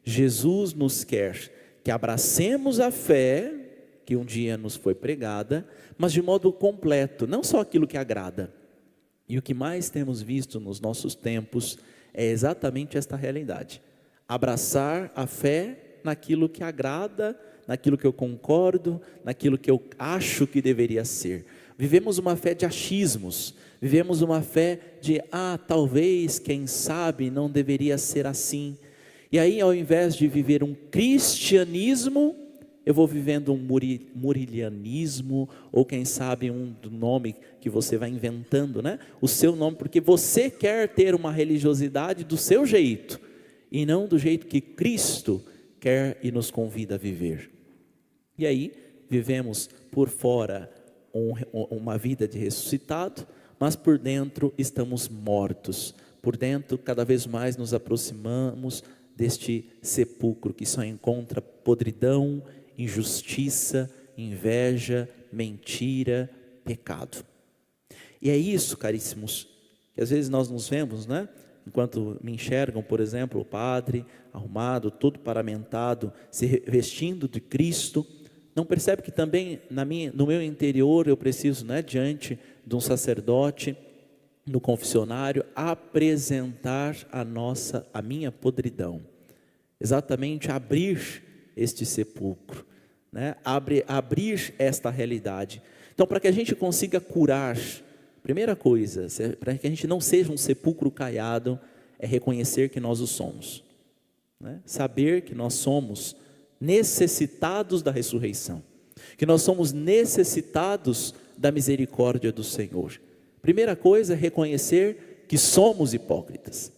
Jesus nos quer que abracemos a fé que um dia nos foi pregada, mas de modo completo, não só aquilo que agrada. E o que mais temos visto nos nossos tempos é exatamente esta realidade: abraçar a fé naquilo que agrada, naquilo que eu concordo, naquilo que eu acho que deveria ser. Vivemos uma fé de achismos, vivemos uma fé de, talvez, quem sabe, não deveria ser assim. E aí, ao invés de viver um cristianismo, eu vou vivendo um murilianismo, ou quem sabe um nome que você vai inventando, né? O seu nome, porque você quer ter uma religiosidade do seu jeito, e não do jeito que Cristo quer e nos convida a viver. E aí, vivemos por fora uma vida de ressuscitado, mas por dentro estamos mortos. Por dentro, cada vez mais nos aproximamos deste sepulcro que só encontra podridão, injustiça, inveja, mentira, pecado. E é isso, caríssimos, que às vezes nós nos vemos, né? Enquanto me enxergam, por exemplo, o padre arrumado, todo paramentado, se vestindo de Cristo, não percebe que também no meu interior eu preciso, né, diante de um sacerdote, no confessionário, apresentar a minha podridão, exatamente abrir este sepulcro, né? Abrir esta realidade. Então, para que a gente consiga curar, primeira coisa, para que a gente não seja um sepulcro caiado, é reconhecer que nós o somos, né? Saber que nós somos necessitados da ressurreição, que nós somos necessitados da misericórdia do Senhor. Primeira coisa é reconhecer que somos hipócritas.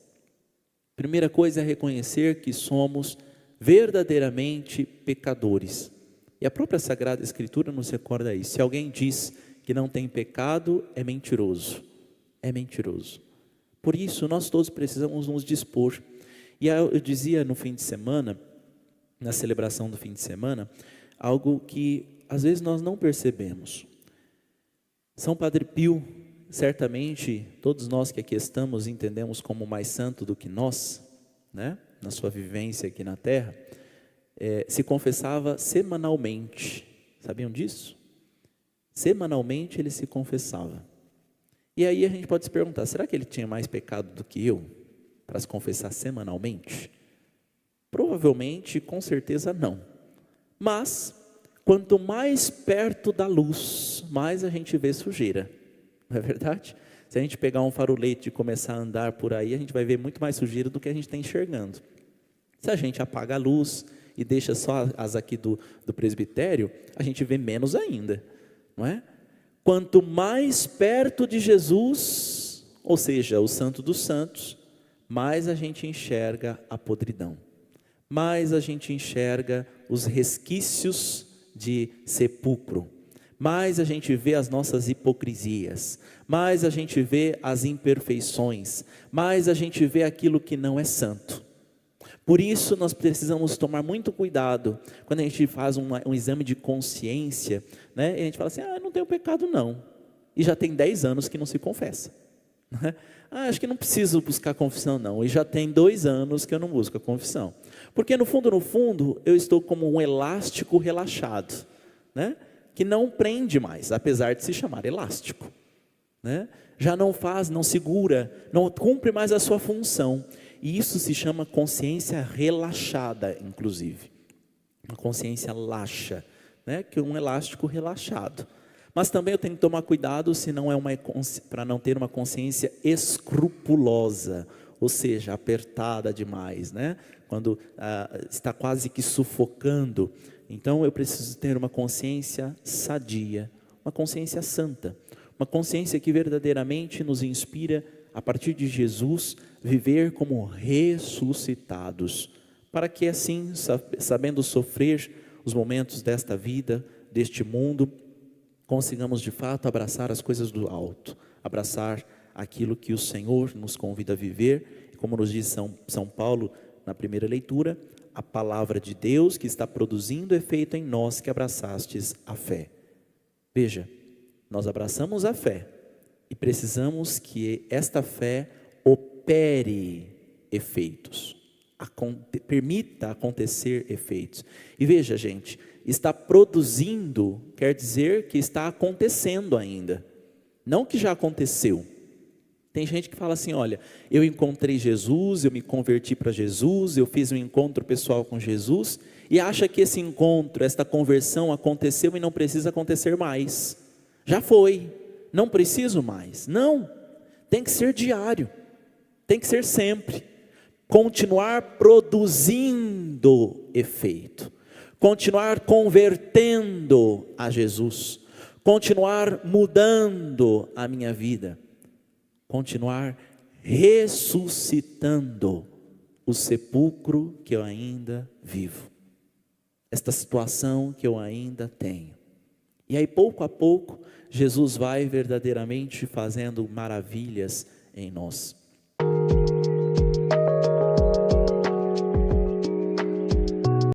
Primeira coisa é reconhecer que somos verdadeiramente pecadores. E a própria Sagrada Escritura nos recorda isso. Se alguém diz que não tem pecado, é mentiroso. É mentiroso. Por isso, nós todos precisamos nos dispor. E eu dizia no fim de semana, na celebração do fim de semana, algo que às vezes nós não percebemos. São Padre Pio, certamente todos nós que aqui estamos entendemos como mais santo do que nós, né? Na sua vivência aqui na terra, se confessava semanalmente. Sabiam disso? Semanalmente ele se confessava. E aí a gente pode se perguntar, será que ele tinha mais pecado do que eu para se confessar semanalmente? Provavelmente, com certeza não. Mas, quanto mais perto da luz, mais a gente vê sujeira. Não é verdade? Se a gente pegar um farolete e começar a andar por aí, a gente vai ver muito mais sujeira do que a gente está enxergando. Se a gente apaga a luz e deixa só as aqui do presbitério, a gente vê menos ainda, não é? Quanto mais perto de Jesus, ou seja, o Santo dos Santos, mais a gente enxerga a podridão, mais a gente enxerga os resquícios de sepulcro, mais a gente vê as nossas hipocrisias, mais a gente vê as imperfeições, mais a gente vê aquilo que não é santo. Por isso nós precisamos tomar muito cuidado quando a gente faz um exame de consciência, né? E a gente fala assim, não tenho pecado não, e já tem 10 anos que não se confessa, né? Acho que não preciso buscar confissão não, e já tem 2 anos que eu não busco a confissão, porque no fundo, eu estou como um elástico relaxado, né? Que não prende mais, apesar de se chamar elástico, né? Já não faz, não segura, não cumpre mais a sua função, e isso se chama consciência relaxada, inclusive, uma consciência laxa, né? Que é um elástico relaxado. Mas também eu tenho que tomar cuidado se não para não ter uma consciência escrupulosa, ou seja, apertada demais, né? Quando está quase que sufocando. Então eu preciso ter uma consciência sadia, uma consciência santa, uma consciência que verdadeiramente nos inspira, a partir de Jesus, viver como ressuscitados, para que assim, sabendo sofrer os momentos desta vida, deste mundo, consigamos de fato abraçar as coisas do alto, abraçar aquilo que o Senhor nos convida a viver, como nos diz São Paulo na primeira leitura, a palavra de Deus que está produzindo efeito em nós que abraçastes a fé. Veja, nós abraçamos a fé e precisamos que esta fé opere efeitos, permita acontecer efeitos. E veja, gente, está produzindo quer dizer que está acontecendo ainda, não que já aconteceu. Tem gente que fala assim, olha, eu encontrei Jesus, eu me converti para Jesus, eu fiz um encontro pessoal com Jesus, e acha que esse encontro, esta conversão aconteceu e não precisa acontecer mais. Já foi, não preciso mais. Não, tem que ser diário, tem que ser sempre. Continuar produzindo efeito, continuar convertendo a Jesus, continuar mudando a minha vida, continuar ressuscitando o sepulcro que eu ainda vivo, esta situação que eu ainda tenho. E aí pouco a pouco Jesus vai verdadeiramente fazendo maravilhas em nós.